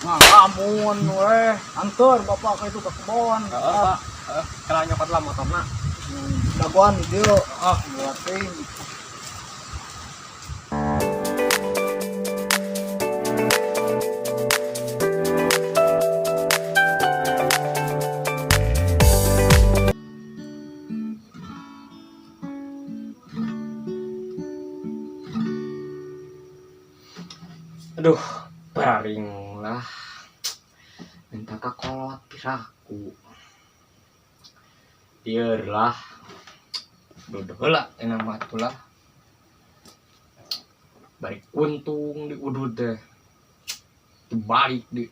Ngamun weh, antar bapak ke itu ke kebon. Pak. Kalau nyokot lah motorna. Daguan dia. Buatin. Aduh, baring lah. Minta kakolot piraku. Biarlah. Duduk lah, enak matulah. Balik untung di udut deh. Dibalik di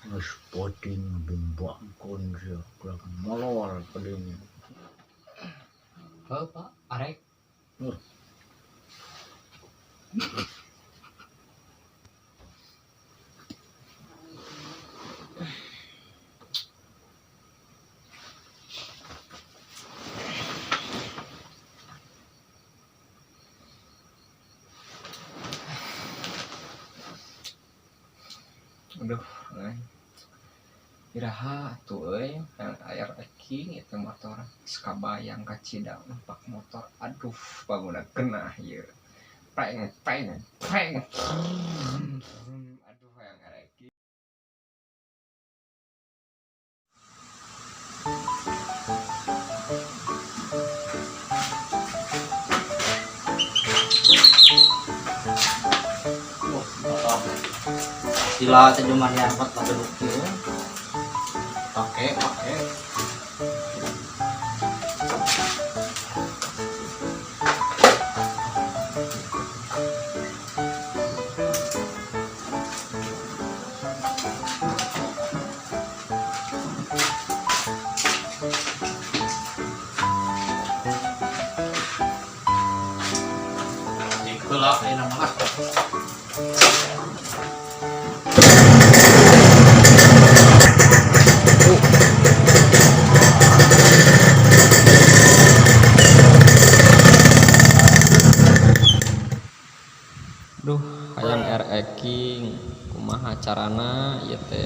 Mas poting bimbak kon dia kurang molor pedenya. Pak, arek. Aduh, iraha tuh yang air eking itu motor sekabayang kacidang numpak motor. Aduh, bangunan kena ya. Peng. Aduh, yang air eking. Sila terjemah yang dapat pada bukti. Pakai. Itulah ini namanya. Duh, hayang air eking kumaha carana ieu teh.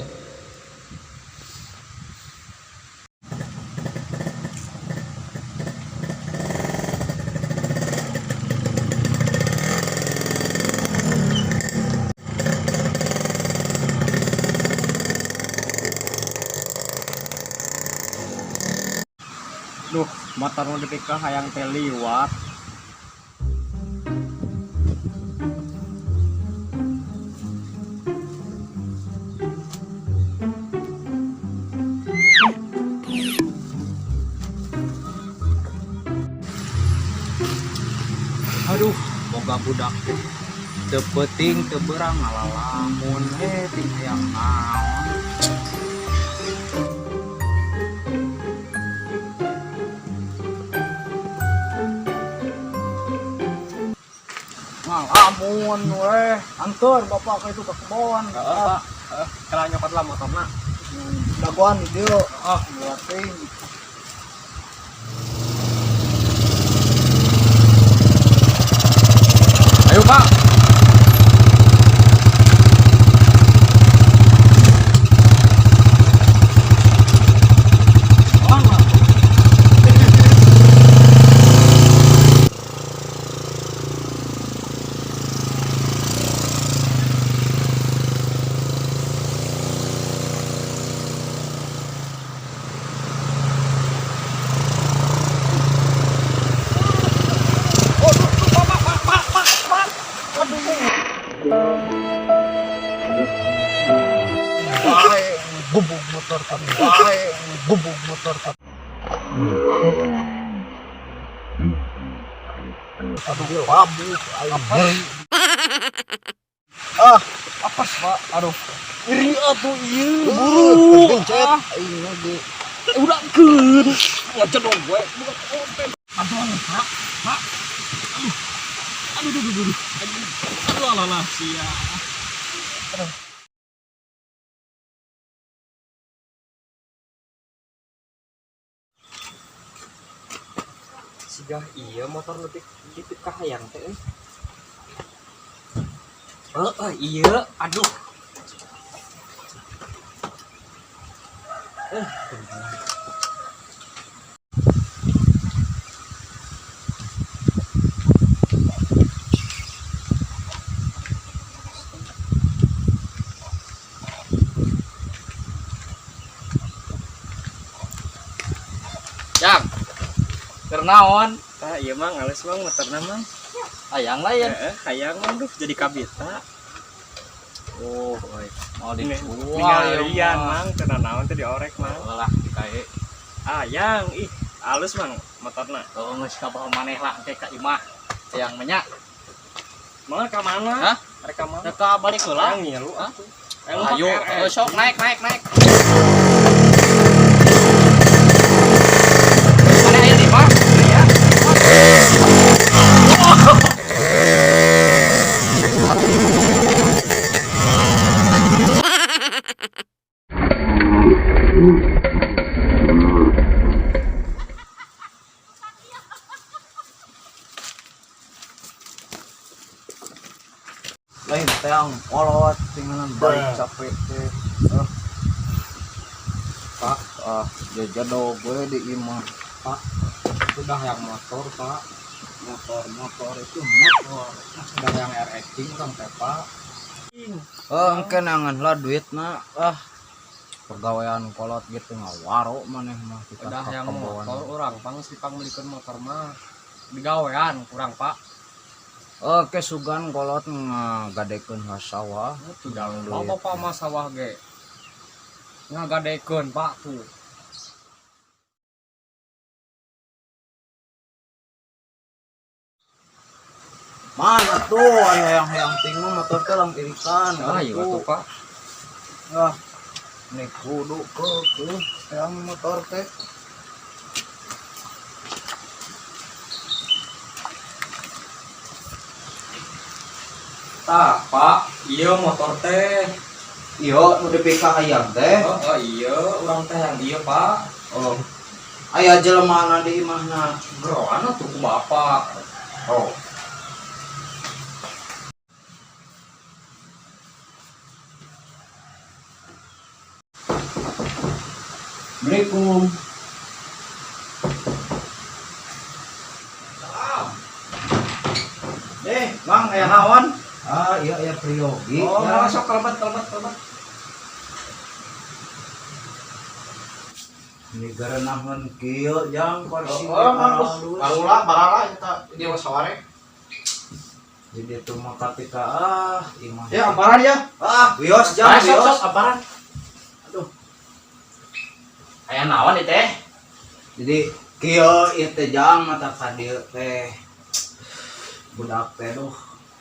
Duh, motor nu dipikir hayang teh liwat. Aduh, boga budak teh teu peuting teu beurang ngalalamun ting hayang naon. Ngamun weh, antar bapak ke itu ke kebon. Pak. Kalau nyokot lah motorna. Daguan dia. Buatin. Ayo, Pak. Gubuk motor kan. Aduh, babu, Apes, Pak. Aduh. iri atuh ieu buru. Gencet aing lagi. Udah keun. Ngecet dong gue. Aduh, Pak. Aduh, alah sia. sigah iya motor lebih dipit kahayang teh. Iya, aduh. Yang kernaon Iya mang, halus mang motorna mang. ayang lain. Hayang mang duh jadi kabita. Oh, mau dijual Tingalian mang, cenah naon teh diorek mang. lah kayak Ayang, ih, halus mang motorna. kalau nggak suka bawa maneh lah kayak kak Imah yang banyak Mang ka mana? Hah? Reka mana? mereka balik ke lah. Ngilu Hah? atuh. Ayo, sok naik. Mana aja nih, Pak? Ya. Lain teang kolot tinggalan balik capek teh. Pak, jodoh gue di Imah. Pak, sudah yang motor, Pak. Motor itu motor. Sudah yang RX kan, Pak. Engke nangan lah duitna. Pegawaian kolot gitu ngawaro maneh mah kita Udah yang kebon. motor orang pang si pang belikan motor mah digawean kurang pak. Oke sugan kolot ngagadekeun sawah. Jangan bapak mah sawah ge ngagadekeun pak tuh. Mana tuh yang tinggal motor teh lang irikan. Iya tuh pak. Nih kudu ke yang motor teh. Tah pak, iya motor teh. Iya, nu dipika hayang teh. Iya, orang teh yang iya pak. Aya jelemaana di imahna. Geroan tuh ku bapak. Assalamualaikum. Bang, aya naon? Iya Priyogi. Masuk kelebat. Ini garanahun kieu jang porsi. Barula barala kita dia saware. Jadi itu mah ketika imah. Ya amparan ya. Wios jang wios. Amparan. Aya naon ieu teh? Jadi kieu ieu teh jang mata ka dieu teh. Budak teh duh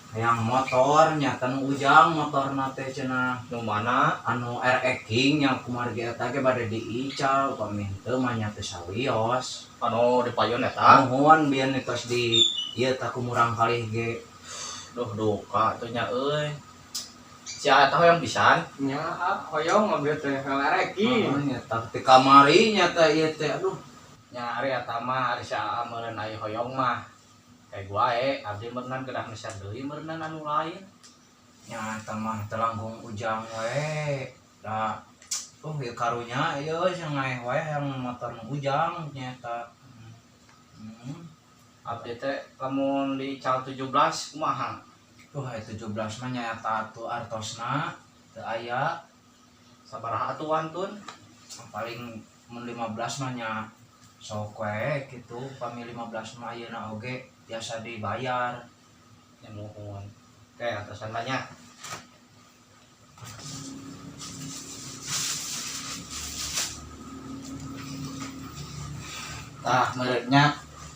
hayang motor nyata nu ujang motorna teh cenah Nu mana? anu RX King yang kumargi eta ge bade diical upami henteu mah nya teh sawios. Anu dipayon eta. Nuhun biar tos di ieu tah kumurang kalih ge. Duh duka atuh nya euy. Si eta hoyong pisan. Nya hoyong mobil teh lereki. Nya tah teh kamari nya teh ieu teh aduh. Nya ari eta mah ari sa meureun aya hoyong mah. Kayak gua abdi meureunan kedah nesan deui meureunan anu lain. Nya teh mah telanggung ujang we. Da ieu karunya ieu cenah we yang motor nu ujang nya teh. Abdi teh lamun dical 17 kumaha? 17 mah nyata atuh artosna teu aya Sabaraha atuan tun? paling mun 15 mah nya sok we kitu pami 15 mah ayeuna oge biasa dibayar. Ya mohon. Oke, atasan banyak. Tah meureunya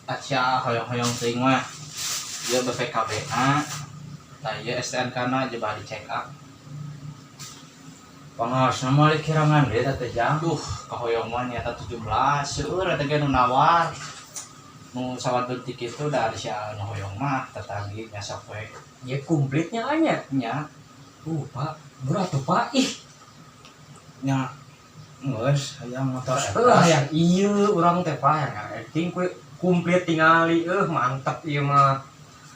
aca hoyong-hoyong teuing mah. Ieu BPKB-na. Tah ieu STNK-na coba dicek up. Pangaosna mah kirangan deui teh jang. Duh, kahoyong mah nyata 17. Seueur eta ge nu nawar. Nu sawadud ti kitu dari sia nu hoyong mah tetanggi nya sok we. Ya komplitnya anya. Nya Pak, berat tuh Pak. Ih, Nya Geus hayang motor yang iya urang teh Pak yang acting kue komplit tingali mantep ieu mah.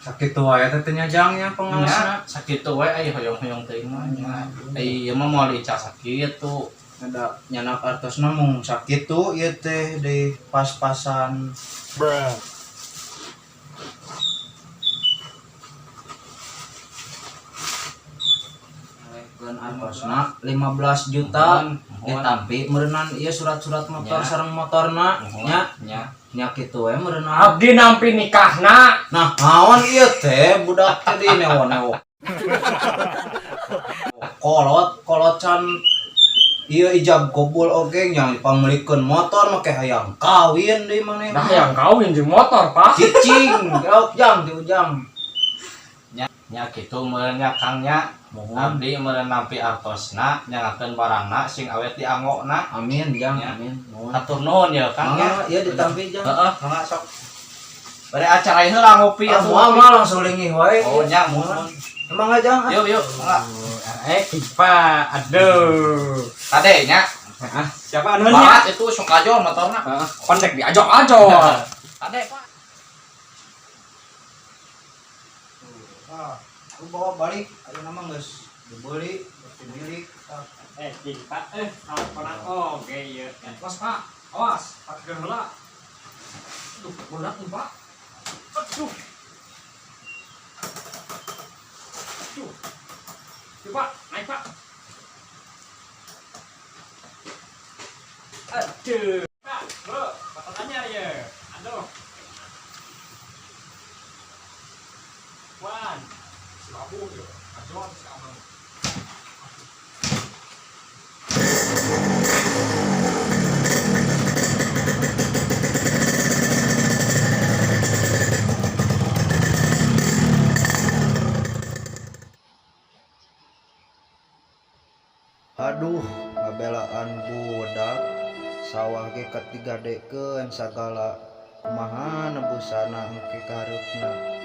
sakitu wae teh nyajangnya pengalasna. Sakitu we aya hoyong-hoyong teuing mah nya. Ieu mah moal dicak sakitu. Ada nyanak artosna mung sakitu ieu teh di pas-pasan. Kan artosna 15 juta ditampi meureunnan ieu surat-surat motor sareng motorna nya kitu we meureunnan. Abdi nampi nikahna. Nah, naon ieu teh budak teh di newo-newo. Kolocan ieu ijab kabul oge nya pamilikeun motor make hayang kawin deui maneh. Dah yang kawin jeung motor, Pak. Cicing, ujang di ujang. Nya kitu meureun nya Kang nya. Abdi meureun nampi artosna nyangakeun barangna sing awet di angokna. Amin, jang, Ya. amin. Nuhun. Hatur nuhun ya Kang nya. Ieu ditampi jang. Heeh, mangga sok. Bari acara ieu lah ngopi Atuh atuh. mah langsung lingih wae. Oh nya muhun. Emang aja. Yuk yuk, mangga. Pak, aduh. Kade nya. Siapa anunya? Barat itu sok ajo motorna. Kontek diajok-ajok. Kade Pak. Aku bawa balik, ayo nama geus dibeli, geus dimilik. Pak, salah oke ieu. Awas Pak, awas, pakeun heula. Aduh, berat nih Pak. Aduh. Aduh. Yuk Pak, naik Pak. Aduh. Pak, Bu, patangannya ya. Aduh. Wan. Selabu ya. Aduh, sekarang. Aduh, ngabelaan budak sawah ge ketiga dekeun sagala kumaha nebusana engke kareupna.